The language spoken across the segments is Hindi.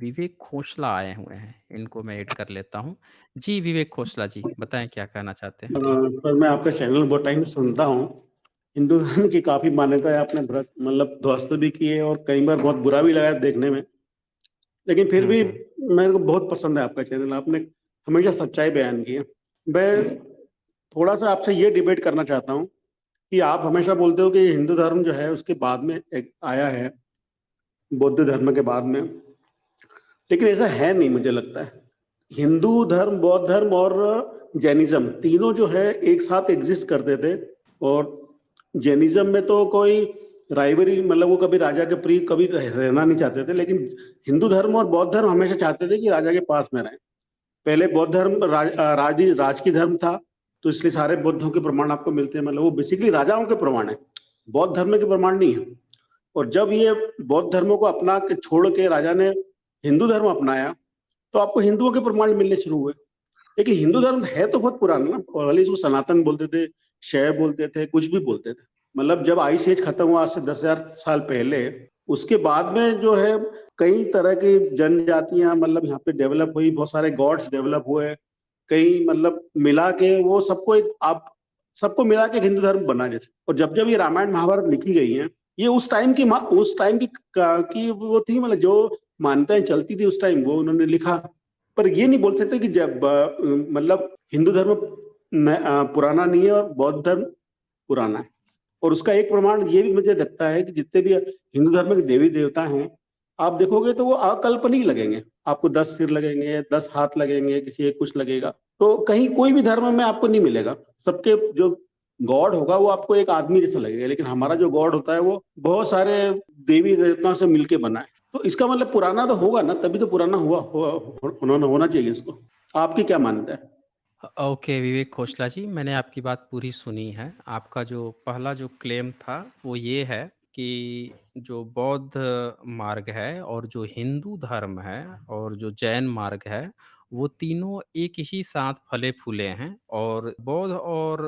विवेक खोसला आए हुए हैं, इनको मैं ऐड कर लेता हूँ। जी, विवेक खोसला जी, बताएँ क्या कहना चाहते हैं? पर मैं आपका चैनल बहुत टाइम से सुनता हूँ। हिंदू धर्म की काफ़ी मान्यताएँ आपने ध्वस्त भी की है और कई बार बहुत बुरा भी लगा है देखने में। लेकिन फिर हुँ, भी हुँ। मेरे को बहुत पसंद है आपका चैनल, आपने हमेशा सच्चाई बयान की है। मैं थोड़ा-सा आपसे ये डिबेट करना चाहता हूँ कि आप हमेशा बोलते हो कि हिंदू धर्म जो है उसके बाद में एक आया है, बौद्ध धर्म के बाद में, लेकिन ऐसा है नहीं मुझे लगता है। हिंदू धर्म, बौद्ध धर्म और जैनिज़्म तीनों जो है एक साथ एग्ज़िस्ट करते थे और जैनिज़्म में तो कोई राइवरी मतलब वो कभी राजा के प्रिय कभी रहना नहीं चाहते थे, लेकिन हिंदू धर्म और बौद्ध धर्म हमेशा चाहते थे कि राजा के पास में रहें। पहले बौद्ध धर्म राजकी धर्म था, तो इसलिए सारे बुद्धों के प्रमाण आपको मिलते हैं, मतलब वो बेसिकली राजाओं के प्रमाण है, बौद्ध धर्म के प्रमाण नहीं है। और जब ये बौद्ध धर्मों को अपना के छोड़ के राजा ने हिंदू धर्म अपनाया, तो आपको हिंदुओं के प्रमाण मिलने शुरू हुए। देखिए हिंदू धर्म है तो बहुत पुराना ना, पहले इसको सनातन बोलते थे, शैव बोलते थे, कुछ भी बोलते थे। मतलब जब आइस एज खत्म हुआ आज से 10,000 साल पहले, उसके बाद में जो है कई तरह की जनजातियाँ मतलब यहाँ पे डेवलप हुई, बहुत सारे गॉड्स डेवलप हुए, कई मतलब मिला के वो सबको एक आप सबको मिला के एक हिंदू धर्म बना जैसे। और जब-जब ये रामायण महाभारत लिखी गई हैं, ये उस टाइम की वो थी मतलब जो मान्यताएँ चलती थी उस टाइम वो उन्होंने लिखा। पर ये नहीं बोल सकते कि मतलब हिंदू धर्म पुराना नहीं है और बौद्ध धर्म पुराना है। और उसका एक प्रमाण ये भी मुझे लगता है कि जितने भी हिंदू धर्म के देवी-देवता हैं, आप देखोगे तो वो अकल्पनीय लगेंगे। आपको 10 सिर लगेंगे, 10 हाथ लगेंगे, किसी एक कुछ लगेगा। तो कहीं कोई भी धर्म में आपको नहीं मिलेगा। सबके जो गॉड होगा वो आपको एक आदमी जैसा लगेगा, लेकिन हमारा जो गॉड होता है वो बहुत सारे देवी-देवताओं से मिलके बना है। तो इसका मतलब पुराना तो होगा ना, तभी तो पुराना हुआ हुआ उन्होंने होना चाहिए इसको। आपकी क्या मान्यता है? ओके विवेक खोसला जी, मैंने आपकी बात पूरी सुनी है। आपका जो पहला जो क्लेम था, वो ये है कि जो बौद्ध मार्ग है और जो हिंदू धर्म है और जो जैन मार्ग है, वो तीनों एक ही साथ फले-फूले हैं और बौद्ध और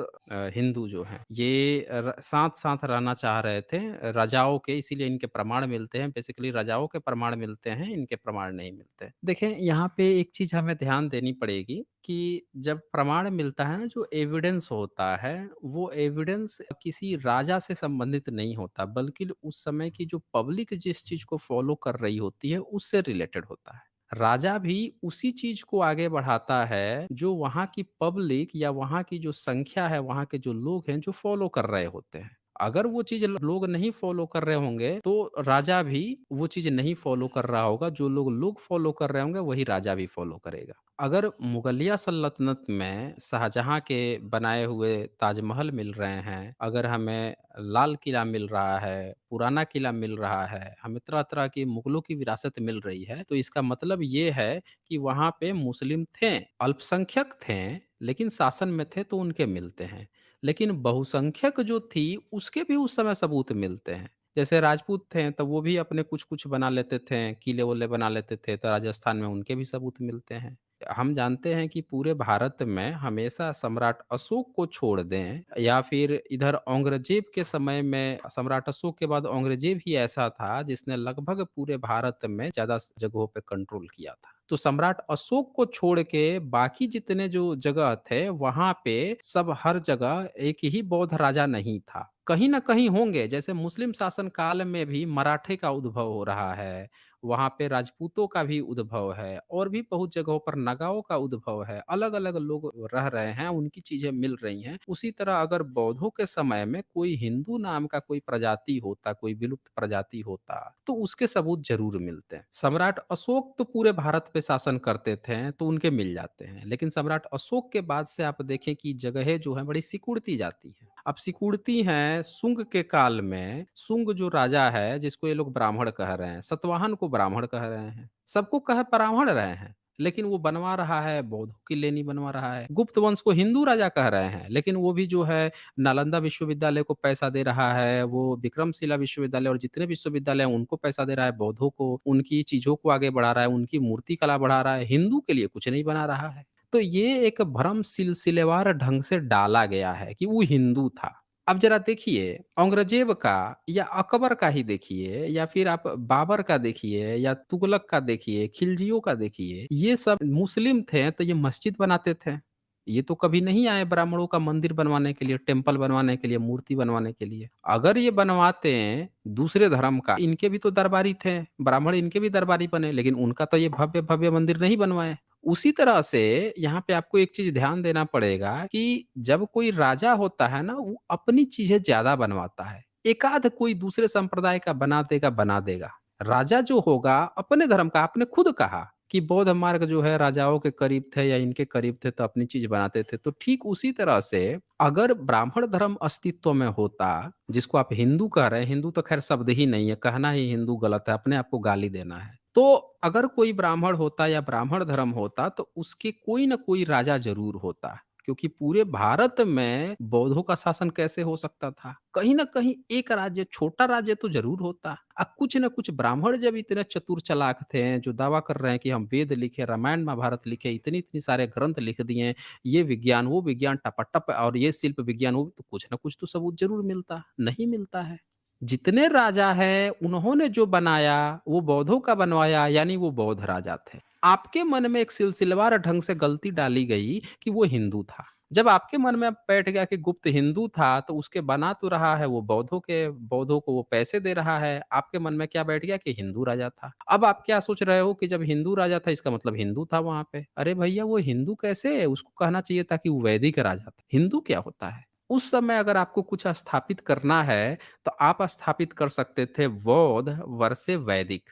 हिंदू जो हैं, ये साथ-साथ रहना चाह रहे थे राजाओं के, इसीलिए इनके प्रमाण मिलते हैं। बेसिकली राजाओं के प्रमाण मिलते हैं, इनके प्रमाण नहीं मिलते। देखें, यहाँ पे एक चीज़ हमें ध्यान देनी पड़ेगी कि जब प्रमाण मिलता है ना, जो एविडेंस होता है, वो एविडेंस किसी राजा से संबंधित नहीं होता, बल्कि उस समय की जो पब्लिक जिस चीज़ को फ़ॉलो कर रही होती है, उससे रिलेटेड होता है। राजा भी उसी चीज़ को आगे बढ़ाता है, जो वहाँ की पब्लिक या वहाँ की जो संख्या है, वहाँ के जो लोग हैं, जो फ़ॉलो कर रहे होते हैं। अगर वो चीज़ लोग नहीं फ़ॉलो कर रहे होंगे, तो राजा भी वो चीज़ नहीं फ़ॉलो कर रहा होगा, जो लोग फ़ॉलो कर रहे होंगे, वही राजा भी फ़ॉलो करेगा। अगर मुगलिया सल्तनत में शाहजहाँ के बनाए हुए ताजमहल मिल रहे हैं, अगर हमें लाल किला मिल रहा है, पुराना किला मिल रहा है, हमें तरह-तरह की मुगलों की विरासत मिल रही है, तो इसका मतलब ये है कि वहाँ पे मुस्लिम थे, अल्पसंख्यक थे, लेकिन शासन में थे तो उनके मिलते हैं। लेकिन बहुसंख्यक जो थी, उसके भी उस समय सबूत मिलते हैं। जैसे राजपूत थे, तो वो भी अपने कुछ-कुछ बना लेते थे, किले-विले बना लेते थे, तो राजस्थान में उनके भी सबूत मिलते हैं। हम जानते हैं कि पूरे भारत में हमेशा सम्राट अशोक को छोड़ दें या फिर इधर औरंगजेब के समय में सम्राट अशोक के बाद औरंगजेब ही ऐसा था जिसने लगभग पूरे भारत में ज़्यादा जगहों पे कंट्रोल किया था। तो सम्राट अशोक को छोड़ के बाकी जितने जो जगह थे वहाँ पे सब हर जगह एक ही बौद्ध राजा नहीं था। कहीं न कहीं होंगे, जैसे मुस्लिम शासन काल में भी मराठे का उद्भव हो रहा है, वहाँ पे राजपूतों का भी उद्भव है और भी बहुत जगहों पर नगाओं का उद्भव है। अलग-अलग लोग रह रहे हैं, उनकी चीज़ें मिल रही हैं। उसी तरह अगर बौद्धों के समय में कोई हिंदू नाम का कोई प्रजाति होता, कोई विलुप्त प्रजाति होता, तो उसके सबूत ज़रूर मिलते हैं। सम्राट अशोक तो पूरे भारत पे शासन करते थे, तो उनके मिल जाते हैं। लेकिन सम्राट अशोक के बाद से आप देखें कि जगहें जो हैं बड़ी सिकुड़ती जाती हैं। अब सिकुड़ती हैं शुंग के काल में, शुंग जो राजा है जिसको ये लोग ब्राह्मण कह रहे हैं, सतवाहन को ब्राह्मण कह रहे हैं, सबको कह ब्राह्मण रहे हैं, लेकिन वो बनवा रहा है बौद्धों के लिए नहीं बनवा रहा है। गुप्त वंश को हिंदू राजा कह रहे हैं, लेकिन वो भी जो है नालंदा विश्वविद्यालय को पैसा दे रहा है, वो विक्रमशिला विश्वविद्यालय और जितने विश्वविद्यालय हैं उनको पैसा दे रहा है, बौद्धों को, उनकी चीज़ों को आगे बढ़ा रहा है, उनकी मूर्ति कला बढ़ा रहा है, हिंदू के लिए कुछ नहीं बना रहा है। तो ये एक भ्रम सिलसिलेवार ढंग से डाला गया है कि वो हिंदू था। अब ज़रा देखिए, औरंगज़ेब का या अकबर का ही देखिए या फिर आप बाबर का देखिए या तुगलक का देखिए, खिलजियों का देखिए, ये सब मुस्लिम थे तो ये मस्जिद बनाते थे। ये तो कभी नहीं आए ब्राह्मणों का मंदिर बनवाने के लिए, टेम्पल बनवाने के लिए, मूर्ति बनवाने के लिए। अगर ये बनवाते हैं दूसरे धर्म का, इनके भी तो दरबारी थे, ब्राह्मण इनके भी दरबारी बने, लेकिन उनका तो ये भव्य-भव्य मंदिर नहीं बनवाए। उसी तरह से यहाँ पे आपको एक चीज़ ध्यान देना पड़ेगा कि जब कोई राजा होता है ना, वो अपनी चीज़ें ज़्यादा बनवाता है। एकाध कोई दूसरे संप्रदाय का बना देगा। राजा जो होगा अपने धर्म का, आपने खुद कहा कि बौद्ध मार्ग जो है राजाओं के करीब थे या इनके करीब थे तो अपनी चीज़ बनाते थे। तो ठीक उसी तरह से अगर ब्राह्मण धर्म अस्तित्व में होता, जिसको आप हिंदू कह रहे हैं, हिंदू तो खैर शब्द ही नहीं है, कहना ही हिंदू गलत है, अपने आप को गाली देना है। तो अगर कोई ब्राह्मण होता या ब्राह्मण धर्म होता तो उसके कोई ना कोई राजा ज़रूर होता। क्योंकि पूरे भारत में बौद्धों का शासन कैसे हो सकता था? कहीं न कहीं एक राज्य, छोटा राज्य तो ज़रूर होता। कुछ न कुछ ब्राह्मण जब इतने चतुर चालाक थे, जो दावा कर रहे हैं कि हम वेद लिखे, रामायण महाभारत लिखे, इतनी-इतनी सारे ग्रंथ लिख दिए, ये विज्ञान, वो विज्ञान, टपाटप और ये शिल्प विज्ञान, वो तो कुछ न कुछ तो सबूत ज़रूर मिलता। नहीं मिलता है। जितने राजा हैं, उन्होंने जो बनाया, वो बौद्धों का बनवाया, यानी वो बौद्ध राजा थे। आपके मन में एक सिलसिलेवार ढंग से गलती डाली गई कि वो हिंदू था। जब आपके मन में अब बैठ गया कि गुप्त हिंदू था, तो उसके बना तो रहा है वो बौद्धों को वो पैसे दे रहा है। आपके मन में क्या बैठ गया कि हिंदू राजा था। अब आप क्या सोच रहे हो कि जब हिंदू राजा था, इसका मतलब हिंदू था वहाँ पे। अरे भैया, वो हिंदू कैसे है? उसको कहना चाहिए था कि वो वैदिक राजा था। हिंदू क्या होता है? उस समय अगर आपको कुछ स्थापित करना है, तो आप स्थापित कर सकते थे बौद्ध वर्से वैदिक।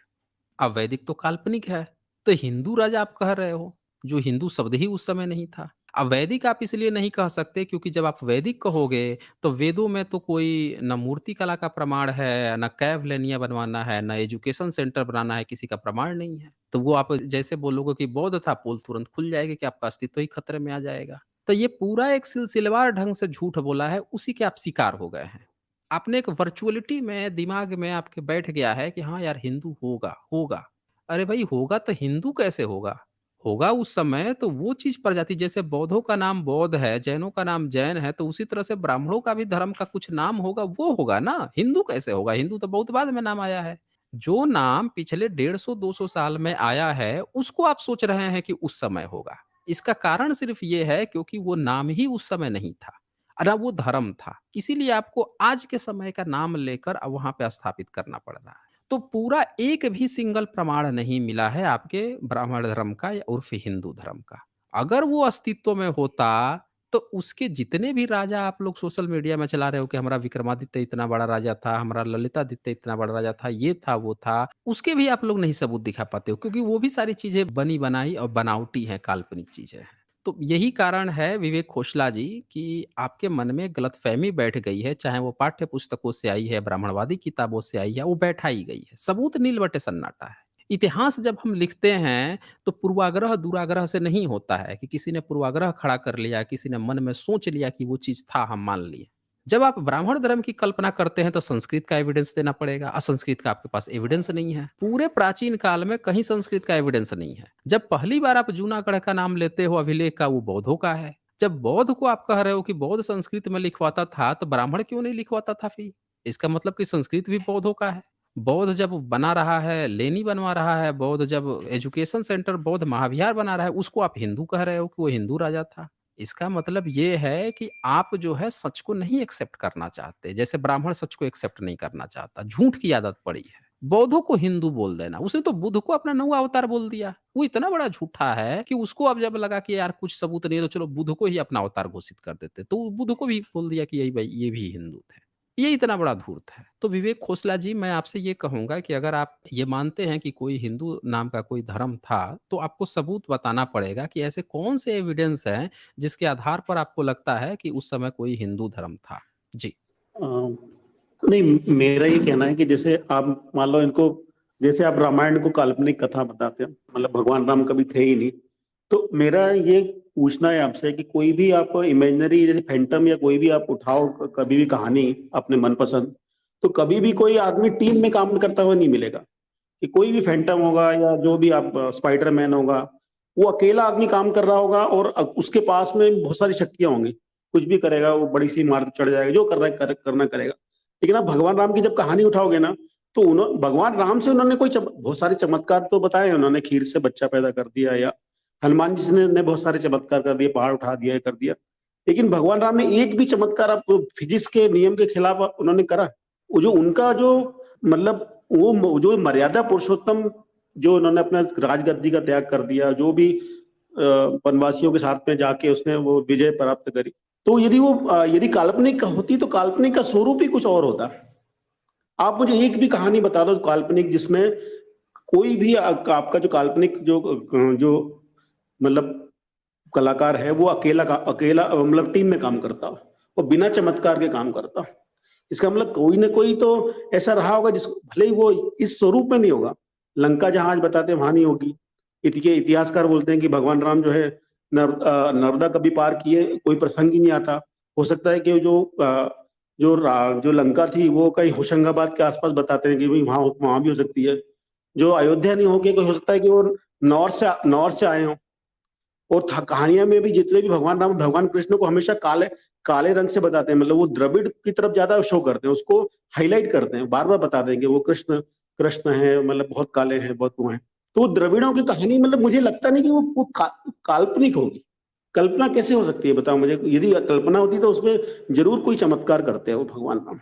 अब वैदिक तो काल्पनिक है, तो हिंदू राजा आप कह रहे हो, जो हिंदू शब्द ही उस समय नहीं था। अब वैदिक आप इसलिए नहीं कह सकते क्योंकि जब आप वैदिक कहोगे, तो वेदों में तो कोई न मूर्ति कला का प्रमाण है, न कैवलेनिया बनवाना है, न एजुकेशन सेंटर बनाना है, किसी का प्रमाण नहीं है। तो वो आप जैसे बोलोगे कि बौद्ध था, पोल तुरंत खुल जाएगी कि आपका अस्तित्व ही खतरे में आ जाएगा। तो ये पूरा एक सिलसिलेवार ढंग से झूठ बोला है, उसी के आप शिकार हो गए हैं। आपने एक वर्चुअलिटी में दिमाग में आपके बैठ गया है कि हाँ यार, हिंदू होगा, होगा। अरे भाई, होगा तो हिंदू कैसे होगा? होगा उस समय तो वो चीज़ प्रजाति, जैसे बौद्धों का नाम बौद्ध है, जैनों का नाम जैन है, तो उसी तरह से ब्राह्मणों का भी धर्म का कुछ नाम होगा, वो होगा ना। हिंदू कैसे होगा? हिंदू तो बहुत बाद में नाम आया है। जो नाम पिछले 150-200 साल में आया है, उसको आप सोच रहे हैं कि उस समय होगा। इसका कारण सिर्फ़ ये है क्योंकि वो नाम ही उस समय नहीं था। ना वो धर्म था। इसीलिए आपको आज के समय का नाम लेकर वहाँ पे स्थापित करना पड़ रहा है। तो पूरा एक भी सिंगल प्रमाण नहीं मिला है आपके ब्राह्मण धर्म का या उर्फ़ हिंदू धर्म का। अगर वो अस्तित्व में होता, तो उसके जितने भी राजा आप लोग सोशल मीडिया में चला रहे हो कि हमारा विक्रमादित्य इतना बड़ा राजा था, हमारा ललितादित्य इतना बड़ा राजा था, ये था, वो था, उसके भी आप लोग नहीं सबूत दिखा पाते हो क्योंकि वो भी सारी चीज़ें बनी-बनाई और बनावटी हैं, काल्पनिक चीज़ें हैं। तो यही कारण है विवेक खोसला जी कि आपके मन में गलतफ़हमी बैठ गई है, चाहे वो पाठ्य पुस्तकों से आई है, ब्राह्मणवादी किताबों से आई है, वो बैठाई गई है। सबूत नील-बटे सन्नाटा है। इतिहास जब हम लिखते हैं, तो पूर्वाग्रह, दुराग्रह से नहीं होता है कि किसी ने पूर्वाग्रह खड़ा कर लिया, किसी ने मन में सोच लिया कि वो चीज़ था, हम मान लिए। जब आप ब्राह्मण धर्म की कल्पना करते हैं, तो संस्कृत का एविडेंस देना पड़ेगा। संस्कृत का आपके पास एविडेंस नहीं है। पूरे प्राचीन काल में कहीं संस्कृत का एविडेंस नहीं है। जब पहली बार आप जूनागढ़ का नाम लेते हो अभिलेख का, वो बौद्धों का है। जब बौद्ध को आप कह रहे हो कि बौद्ध संस्कृत में लिखवाता था, तो ब्राह्मण क्यों नहीं लिखवाता था फिर? इसका मतलब कि संस्कृत भी बौद्धों का है। बौद्ध जब बना रहा है, लेनी बनवा रहा है, बौद्ध जब एजुकेशन सेंटर, बौद्ध महाविहार बना रहा है, उसको आप हिंदू कह रहे हो कि वो हिंदू राजा था। इसका मतलब ये है कि आप जो है सच को नहीं एक्सेप्ट करना चाहते, जैसे ब्राह्मण सच को एक्सेप्ट नहीं करना चाहता, झूठ की आदत पड़ी है। बौद्धों को हिंदू बोल देना, उसने तो बुद्ध को अपना नौवां अवतार बोल दिया। वो इतना बड़ा झूठा है कि उसको अब जब लगा कि यार कुछ सबूत नहीं है, तो चलो बुद्ध को ही अपना अवतार घोषित कर देते, तो बुद्ध को भी बोल दिया कि यही भाई, ये भी हिंदू थे। ये इतना बड़ा धूर्त है। तो विवेक खोसला जी, मैं आपसे ये कहूँगा कि अगर आप ये मानते हैं कि कोई हिंदू नाम का कोई धर्म था, तो आपको सबूत बताना पड़ेगा कि ऐसे कौन से एविडेंस हैं, जिसके आधार पर आपको लगता है कि उस समय कोई हिंदू धर्म था? जी। अ, नहीं, मेरा ये कहना है कि जैसे आप मान लो इनको, जैसे आप रामायण को काल्पनिक कथा बताते हैं, मतलब भगवान राम कभी थे ही नहीं। तो मेरा ये पूछना है आपसे कि कोई भी आप इमेजिनरी जैसे फैंटम या कोई भी आप उठाओ कभी भी कहानी अपने मनपसंद, तो कभी भी कोई आदमी टीम में काम करता हुआ नहीं मिलेगा। कि कोई भी फैंटम होगा या जो भी आप स्पाइडरमैन होगा, वो अकेला आदमी काम कर रहा होगा और उसके पास में बहुत सारी शक्तियां होंगी। कुछ भी करेगा, वो बड़ी-सी इमारत चढ़ जाएगा, जो करना है करना करेगा। लेकिन आप भगवान राम की जब कहानी उठाओगे ना, तो भगवान राम से उन्होंने कोई बहुत सारे चमत्कार तो बताए हैं उन्होंने, खीर से बच्चा पैदा कर दिया, या हनुमान जी ने बहुत सारे चमत्कार कर दिए, पहाड़ उठा दिया, ये कर दिया। लेकिन भगवान राम ने एक भी चमत्कार आप फिजिक्स के नियम के खिलाफ उन्होंने करा? वो जो उनका जो मतलब वो जो मर्यादा पुरुषोत्तम, जो उन्होंने अपना राजगद्दी का त्याग कर दिया, जो भी वनवासियों के साथ में जाके उसने वो विजय प्राप्त करी। तो यदि काल्पनिक होती तो काल्पनिक का स्वरूप ही कुछ और होता। आप मुझे एक भी कहानी बता दो काल्पनिक जिसमें कोई भी आपका जो काल्पनिक जो मतलब कलाकार है वो अकेला मतलब टीम में काम करता हो और बिना चमत्कार के काम करता हो। इसका मतलब कोई ना कोई तो ऐसा रहा होगा जिस भले ही वो इस स्वरूप में नहीं होगा। लंका जहां आज बताते हैं वहां नहीं होगी। इनके इतिहासकार बोलते हैं कि भगवान राम जो है नर्मदा कभी पार किए कोई प्रसंग ही नहीं आता। हो सकता है कि जो लंका थी वो कहीं होशंगाबाद के आसपास बताते हैं कि भाई वहां वहां भी हो सकती है। जो अयोध्या नहीं होगी, कोई हो सकता है कि वो नॉर्थ से आए हों। और कहानियां में भी जितने भी भगवान राम भगवान कृष्ण को हमेशा काले काले रंग से बताते हैं, मतलब वो द्रविड़ की तरफ ज्यादा शो करते हैं, उसको हाईलाइट करते हैं, बार बार बता देंगे वो कृष्ण कृष्ण है, मतलब बहुत काले हैं, बहुत वो हैं। तो वो द्रविड़ों की कहानी मतलब मुझे लगता नहीं कि काल्पनिक होगी। कल्पना कैसे हो सकती है बताओ मुझे? यदि कल्पना होती तो उसमें जरूर कोई चमत्कार करते हैं वो भगवान राम।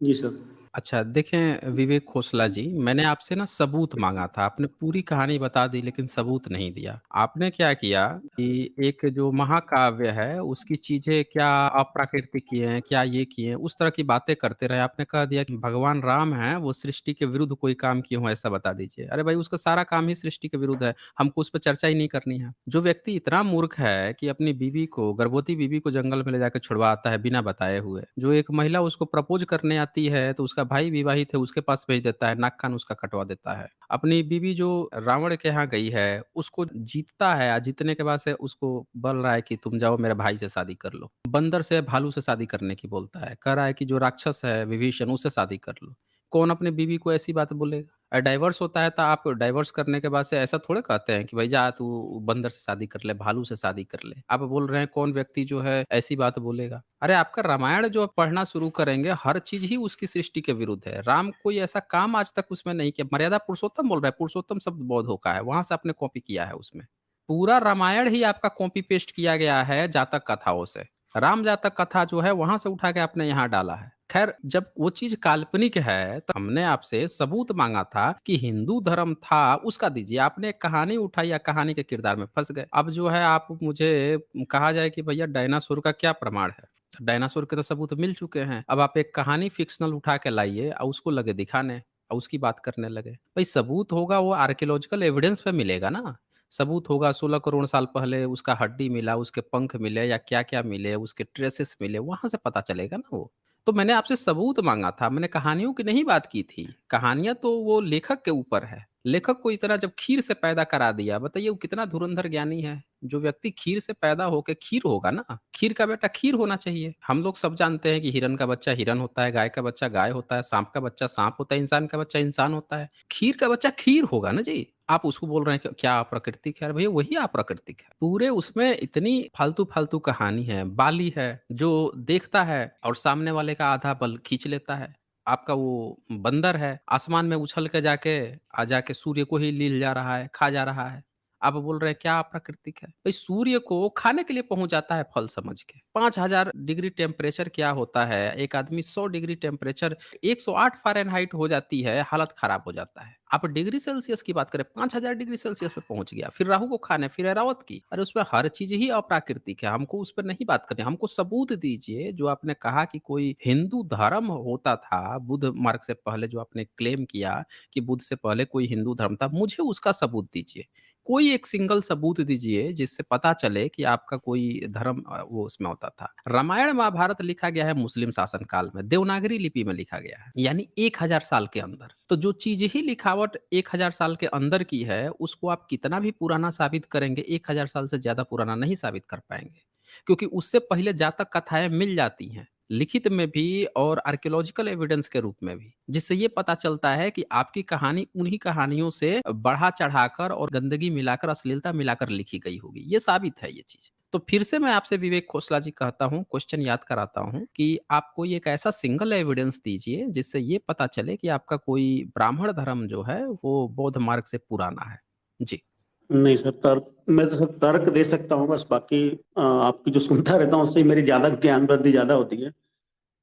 जी सर। अच्छा, देखें विवेक खोसला जी, मैंने आपसे ना सबूत माँगा था। आपने पूरी कहानी बता दी लेकिन सबूत नहीं दिया। आपने क्या किया कि एक जो महाकाव्य है उसकी चीज़ें क्या अप्राकृतिक की हैं, क्या ये किए हैं, उस तरह की बातें करते रहे। आपने कह दिया कि भगवान राम हैं, वो सृष्टि के विरुद्ध कोई काम किए हों ऐसा बता दीजिए। अरे भाई उसका सारा काम ही सृष्टि के विरुद्ध है, हमको उस पे चर्चा ही नहीं करनी है। जो व्यक्ति इतना मूर्ख है कि अपनी बीवी को गर्भवती बीवी को जंगल में ले जाके छुड़वा आता है बिना बताए हुए। जो एक महिला उसको प्रपोज़ करने आती है तो उसका भाई विवाहित है उसके पास भेज देता है, नाक कान उसका कटवा देता है। अपनी बीवी जो रावण के यहाँ गई है, उसको जीतता है, जीतने के बाद से उसको बोल रहा है कि तुम जाओ मेरे भाई से शादी कर लो। बंदर से, भालू से शादी करने की बोलता है। कह रहा है कि जो राक्षस है विभीषण उससे शादी कर लो। कौन अपनी बीवी को ऐसी बात बोलेगा? डाइवोर्स होता है तो आप डाइवोर्स करने के बाद से ऐसा थोड़े कहते हैं कि भाई जा तू बंदर से शादी कर ले, भालू से शादी कर ले। आप बोल रहे हैं कौन व्यक्ति जो है ऐसी बात बोलेगा? अरे आपका रामायण जो आप पढ़ना शुरू करेंगे, हर चीज़ ही उसकी सृष्टि के विरुद्ध है। राम कोई ऐसा काम आज तक उसमें नहीं किया। मर्यादा पुरुषोत्तम बोल रहा है, पुरुषोत्तम शब्द बौद्धों का है, वहाँ से आपने कॉपी किया है उसमें। पूरा रामायण ही आपका कॉपी पेस्ट किया गया है जातक कथाओं से। राम जातक कथा जो है वहाँ से उठा के आपने यहाँ डाला है। ख़ैर जब वो चीज़ काल्पनिक है, तो हमने आपसे सबूत माँगा था कि हिंदू धर्म था, उसका दीजिए। आपने एक कहानी उठाई या कहानी के किरदार में फँस गए। अब जो है आप मुझे कहा जाए कि भैया डायनासोर का क्या प्रमाण है? डायनासोर के तो सबूत मिल चुके हैं। अब आप एक कहानी फ़िक्शनल उठा के लाइए और उसको लगे दिखाने और उसकी बात करने लगे। भई सबूत होगा वो आर्कियोलॉजिकल एविडेंस पे मिलेगा ना। सबूत होगा 16 करोड़ साल पहले उसका हड्डी मिला, उसके पंख मिले या क्या-क्या मिले, उसके ट्रेसेस मिले, वहाँ से पता चलेगा ना वो। तो मैंने आपसे सबूत माँगा था, मैंने कहानियों की नहीं बात की थी। कहानियाँ तो वो लेखक के ऊपर है। लेखक को इतना जब खीर से पैदा करा दिया, बताइए वो कितना धुरंधर ज्ञानी है। जो व्यक्ति खीर से पैदा होके खीर होगा ना, खीर का बेटा खीर होना चाहिए। हम लोग सब जानते हैं कि हिरन का बच्चा हिरन होता है, गाय का बच्चा गाय होता है, साँप का बच्चा साँप होता है, इंसान का बच्चा इंसान होता है। खीर का बच्चा खीर होगा ना जी। आप उसको बोल रहे हैं कि क्या अप्राकृतिक है? अरे भैया वही अप्राकृतिक है। पूरे उसमें इतनी फालतू-फालतू कहानी है, बाली है, जो देखता है और सामने वाले का आधा बल खींच लेता है। आपका वो बंदर है, आसमान में उछल के जाके सूर्य को ही लील जा रहा है, खा जा रहा है। आप बोल रहे हैं क्या अप्राकृतिक है? भई सूर्य को खाने के लिए पहुँच जाता है फल समझ के। 5000 डिग्री टेम्परेचर क्या होता है? एक आदमी 100 डिग्री टेम्परेचर 108 फ़ारेनहाइट हो जाती है, हालत खराब हो जाता है। आप डिग्री सेल्सियस की बात करें, 5000 डिग्री सेल्सियस पे पहुँच गया। फिर राहु को खाना है, फिर ऐरावत की। अरे उसपे हर चीज़ ही अप्राकृतिक है, हमको उस पे नहीं बात करनी। हमको सबूत दीजिए जो आपने कहा कि कोई हिंदू धर्म होता था, बुद्ध मार्ग से पहले जो आपने क्लेम किया कि बुद्ध से पहले कोई हिंदू धर्म था, मुझे उसका सबूत दीजिए। कोई एक सिंगल सबूत दीजिए जिससे पता चले कि आपका कोई धर्म वो उसमें होता था। रामायण महाभारत लिखा गया है मुस्लिम शासन काल में, देवनागरी लिपि में लिखा गया है, यानी 1000 साल के अंदर। तो जो चीज़ ही लिखावट 1000 साल के अंदर की है, उसको आप कितना भी पुराना साबित करेंगे, 1000 साल से ज़्यादा पुराना नहीं साबित कर पाएँगे। क्योंकि उससे पहले जातक कथाएँ मिल जाती हैं, लिखित में भी और आर्कियोलॉजिकल एविडेंस के रूप में भी। जिससे ये पता चलता है कि आपकी कहानी उन्हीं कहानियों से बढ़ा-चढ़ाकर और गंदगी मिलाकर, अश्लीलता मिलाकर लिखी गई होगी। ये साबित है ये चीज़। तो फिर से मैं आपसे विवेक खोसला जी कहता हूँ, क्वेश्चन याद कराता हूँ कि आप कोई एक ऐसा सिंगल एविडेंस दीजिए जिससे ये पता चले कि आपका कोई ब्राह्मण धर्म जो है वो बौद्ध मार्ग से पुराना है। जी। नहीं सर, तर्क मैं तो सर तर्क दे सकता हूँ बस, बाकी आपकी जो सुनता रहता हूँ उससे ही मेरी ज्यादा ज्ञान वृद्धि ज्यादा होती है।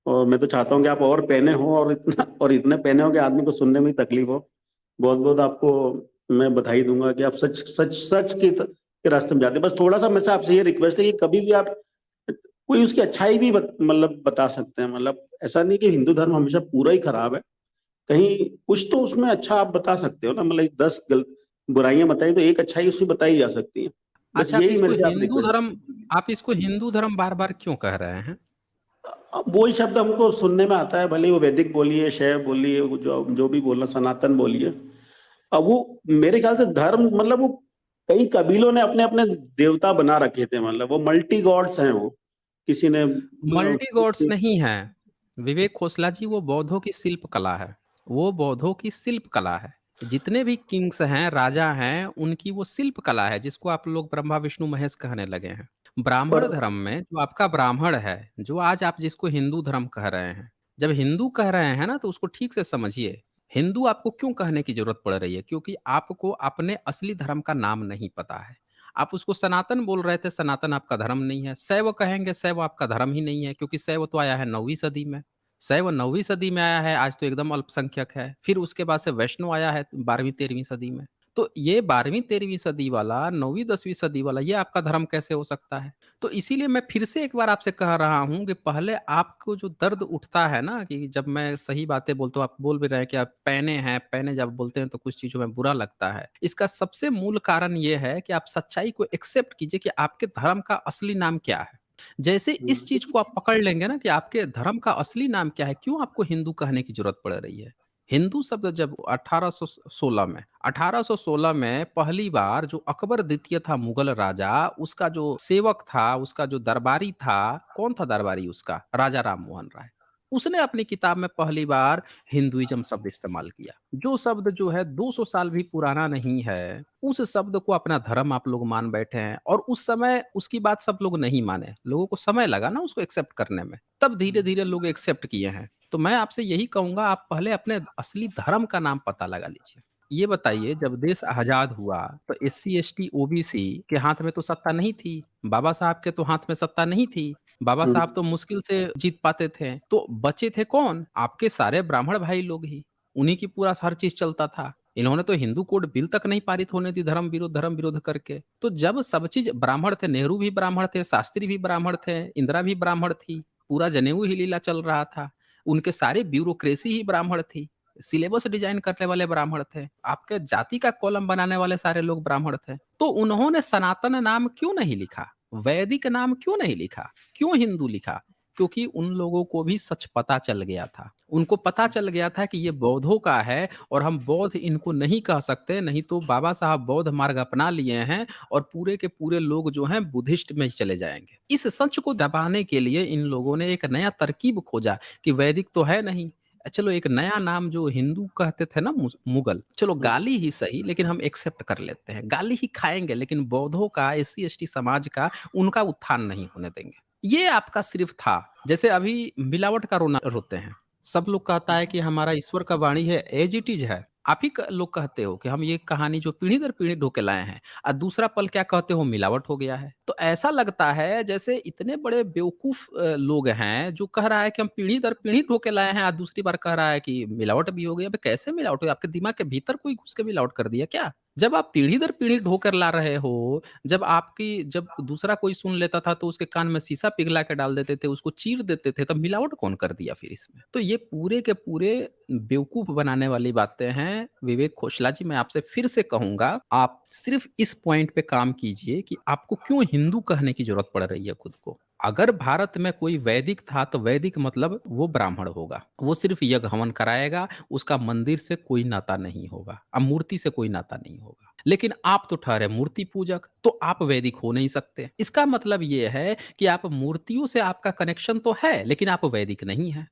और मैं तो चाहता हूँ कि आप और पहने हो, और इतने पहने हो कि आदमी को सुनने में ही तकलीफ हो। बहुत बहुत आपको मैं बधाई दूंगा कि आप सच सच सच के रास्ते में जाते हैं। बस थोड़ा सा मेरे से आपसे ये रिक्वेस्ट है कि कभी भी आप कोई उसकी अच्छाई भी मतलब बता सकते हैं। मतलब ऐसा नहीं कि हिंदू धर्म हमेशा पूरा ही खराब है, कहीं कुछ तो उसमें अच्छा आप बता सकते हो ना। मतलब 10 गलत बुराइयां बताई तो एक अच्छाई उसमें बताई जा सकती है। बस अच्छा, यही मेरे से आप रिक्वेस्ट। आप इसको हिंदू धर्म बार-बार क्यों कह रहे हैं? अब वही शब्द हमको सुनने में आता है, भले ही वो वैदिक बोलिए, शैव बोलिए, वो जो जो भी बोलना, सनातन बोलिए। अब वो मेरे ख्याल से धर्म मतलब वो कई कबीलों ने अपने अपने देवता बना रखे थे। मतलब वो मल्टी गॉड्स हैं वो। किसी ने मल्टी गॉड्स किसी नहीं हैं। विवेक खोसला जी वो बौद्धों की शिल्प कला है। वो बौद्धों की शिल्प कला है। जितने भी किंग्स हैं, राजा हैं, उनकी वो शिल्प कला है जिसको आप लोग ब्रह्मा, विष्णु, महेश कहने लगे हैं। पर ब्राह्मण धर्म में जो आपका ब्राह्मण है, जो आज आप जिसको हिंदू धर्म कह रहे हैं, जब हिंदू कह रहे हैं ना तो उसको ठीक से समझिए। हिंदू आपको क्यों कहने की ज़रूरत पड़ रही है? क्योंकि आपको अपने असली धर्म का नाम नहीं पता है। आप उसको सनातन बोल रहे थे, सनातन आपका धर्म नहीं है। शैव कहेंगे, शैव आपका धर्म ही नहीं है क्योंकि शैव तो आया है 9वीं सदी में। शैव 9वीं सदी में आया है, आज तो एकदम अल्पसंख्यक है। फिर उसके बाद से वैष्णव आया है 12वीं-13वीं सदी में। तो ये 12वीं-13वीं सदी वाला, 9वीं-10वीं सदी वाला ये आपका धर्म कैसे हो सकता है? तो इसीलिए मैं फिर से एक बार आपसे कह रहा हूँ कि पहले आपको जो दर्द उठता है ना कि जब मैं सही बातें बोलता हूँ, आप बोल भी रहे हैं कि आप पैने हैं, पैने जब बोलते हैं तो कुछ चीज़ों में बुरा लगता है। इसका सबसे मूल कारण ये है कि आप सच्चाई को एक्सेप्ट कीजिए कि आपके धर्म का असली नाम क्या है। जैसे इस चीज़ को आप पकड़ लेंगे ना कि आपके धर्म का असली नाम क्या है, क्यों आपको हिंदू कहने की ज़रूरत पड़ रही है? हिंदू शब्द जब 1816 में पहली बार जो अकबर द्वितीय था मुगल राजा, उसका जो सेवक था, उसका जो दरबारी था, कौन था दरबारी उसका? राजा राम मोहन राय। उसने अपनी किताब में पहली बार हिंदुइज़्म शब्द इस्तेमाल किया। जो शब्द जो है 200 साल भी पुराना नहीं है, उस शब्द को अपना धर्म आप लोग मान बैठे हैं और उस समय उसकी बात सब लोग नहीं माने। लोगों को समय लगा ना उसको एक्सेप्ट करने में, तब धीरे-धीरे लोग एक्सेप्ट किए हैं। तो मैं आपसे यही कहूँगा आप पहले अपने असली धर्म का नाम पता लगा लीजिए। ये बताइए जब देश आज़ाद हुआ तो एससी, एसटी, ओबीसी के हाथ में तो सत्ता नहीं थी। बाबा साहब के तो हाथ में सत्ता नहीं थी। बाबा साहब तो मुश्किल से जीत पाते थे। तो बचे थे कौन? आपके सारे ब्राह्मण भाई लोग ही। उन्हीं की पूरा हर चीज़ चलता था। इन्होंने तो हिंदू कोड बिल तक नहीं पारित होने दी धर्म विरोध करके। तो जब सब चीज़ ब्राह्मण थे, नेहरू भी ब्राह्मण थे, शास्त्री भी ब्राह्मण थे, इंदिरा भी ब्राह्मण थी, पूरा जनेऊ ही लीला चल रहा था। उनके सारे ब्यूरोक्रेसी ही ब्राह्मण थी। सिलेबस डिज़ाइन करने वाले ब्राह्मण थे। आपके जाति का कॉलम बनाने वाले सारे लोग ब्राह्मण थे। तो उन्होंने सनातन नाम क्यों नहीं लिखा? वैदिक नाम क्यों नहीं लिखा? क्यों हिंदू लिखा? क्योंकि उन लोगों को भी सच पता चल गया था। उनको पता चल गया था कि ये बौद्धों का है और हम बौद्ध इनको नहीं कह सकते, नहीं तो बाबा साहब बौद्ध मार्ग अपना लिए हैं और पूरे के पूरे लोग जो हैं बुद्धिस्ट में ही चले जाएँगे। इस सच को दबाने के लिए इन लोगों ने एक नया तरकीब खोजा कि वैदिक तो है नहीं। चलो एक नया नाम जो हिंदू कहते थे ना मुगल, चलो गाली ही सही लेकिन हम एक्सेप्ट कर लेते हैं। गाली ही खाएँगे लेकिन बौद्धों का, एससी एसटी समाज का, उनका उत्थान नहीं होने देंगे। ये आपका सिर्फ था। जैसे अभी मिलावट का रोना रोते हैं। सब लोग कहता है कि हमारा ईश्वर का वाणी है, एज़ इट इज़ है। आप ही क लोग कहते हो कि हम ये कहानी जो पीढ़ी दर पीढ़ी ढो के लाए हैं दूसरा पल क्या कहते हो मिलावट हो गया है। तो ऐसा लगता है जैसे इतने बड़े बेवकूफ़ लोग हैं जो कह रहा है कि हम पीढ़ी दर पीढ़ी ढो के लाए हैं, आज दूसरी बार कह रहा है कि मिलावट भी हो गई। अबे कैसे मिलावट हुई? आपके दिमाग के भीतर कोई घुस के मिलावट कर दिया क्या? जब आप पीढ़ी दर पीढ़ी ढो कर ला रहे हो, जब दूसरा कोई सुन लेता था तो उसके कान में शीशा पिघला के डाल देते थे, उसको चीर देते थे, तब मिलावट कौन कर दिया फिर इसमें? तो ये पूरे के पूरे बेवकूफ़ बनाने वाली बातें हैं। विवेक खोसला जी, मैं आपसे फिर से कहूँगा, आप सिर्फ़ इस पॉइंट पे काम कीजिए कि आपको क्यों हिंदू कहने की ज़रूरत पड़ रही है खुद को? अगर भारत में कोई वैदिक था, तो वैदिक मतलब वो ब्राह्मण होगा। वो सिर्फ़ यज्ञ हवन कराएगा, उसका मंदिर से कोई नाता नहीं होगा, मूर्ति से कोई नाता नहीं होगा। लेकिन आप तो ठहरे मूर्ति पूजक, तो आप वैदिक हो नहीं सकते। इसका मतलब ये है कि आप मूर्तियों से आपका कनेक्शन तो है, लेकिन आप वैदिक नहीं हैं।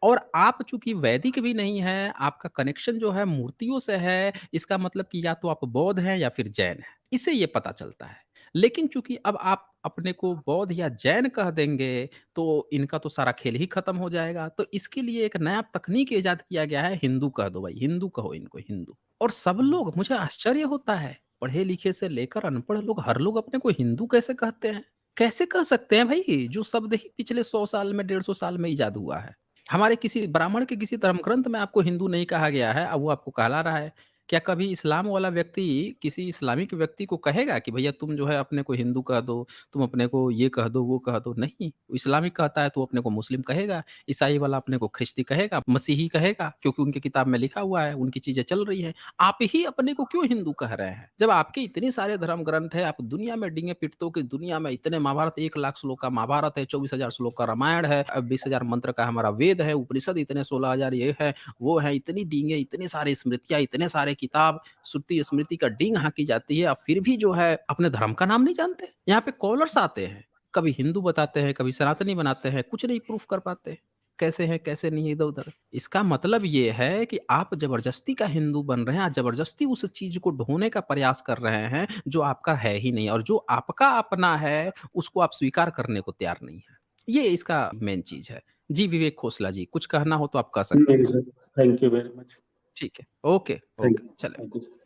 और आप चूँकि वैदिक भी नहीं हैं, आपका कनेक्शन जो है मूर्तियों से है, इसका मतलब कि या तो आप बौद्ध हैं या फिर जैन हैं। इससे ये पता चलता है। लेकिन चूँकि अब आप अपने को बौद्ध या जैन कह देंगे, तो इनका तो सारा खेल ही खत्म हो जाएगा। तो इसके लिए एक नया तकनीक इजाद किया गया है, हिंदू कह दो भाई, हिंदू कहो इनको, हिंदू। और सब लोग, मुझे आश्चर्य होता है, पढ़े-लिखे से लेकर अनपढ़ लोग, हर लोग अपने को हिंदू कैसे कहते हैं? कैसे कह सकते हैं भई, जो शब्द ही पिछले 100 साल में, 150 साल में इजाद हुआ है। हमारे किसी ब्राह्मण के किसी धर्म ग्रंथ में आपको हिंदू नहीं कहा गया है, अब वो आपको कहला रहा है। क्या कभी इस्लाम वाला व्यक्ति किसी इस्लामिक व्यक्ति को कहेगा कि भैया तुम जो है अपने को हिंदू कह दो, तुम अपने को ये कह दो, वो कह दो? नहीं, वो इस्लामिक कहता है तो अपने को मुस्लिम कहेगा, ईसाई वाला अपने को ख्रिस्ती कहेगा, मसीही कहेगा, क्योंकि उनकी किताब में लिखा हुआ है, उनकी चीज़ें चल रही हैं। आप ही अपने को क्यों हिंदू कह रहे हैं? जब आपके इतने सारे धर्म ग्रंथ हैं, आप दुनिया में डींगे पीटते हो कि दुनिया में इतने महाभारत, 1 लाख श्लोक का महाभारत है, 24,000 श्लोक का रामायण है, 20,000 मंत्र का हमारा वेद है, उपनिषद इतने 16,000 ये है, वो है, इतनी डींगे, इतनी सारी स्मृतियाँ, इतने सारे किताब, श्रुति स्मृति का डींग हाँकी जाती है, आप फिर भी जो है अपने धर्म का नाम नहीं जानते। यहाँ पे कॉलर्स आते हैं, कभी हिंदू बताते हैं, कभी सनातनी बनाते हैं, कुछ नहीं प्रूफ कर पाते। कैसे हैं, कैसे नहीं है, इधर-उधर। इसका मतलब ये है कि आप ज़बरदस्ती का हिंदू बन रहे हैं, आप ज़बरदस्ती उस चीज़ को ढोने का प्रयास कर रहे हैं, जो आपका है ही नहीं, और जो आपका अपना है, उसको आप स्वीकार करने को तैयार नहीं हैं। ये इसका मेन चीज़ है। जी, विवेक खोसला जी, कुछ कहना हो तो आप कह सकते नहीं हैं। Sir, thank you very much. ठीक है। ओके, थैंक ओके, यू, चलें। Thank you.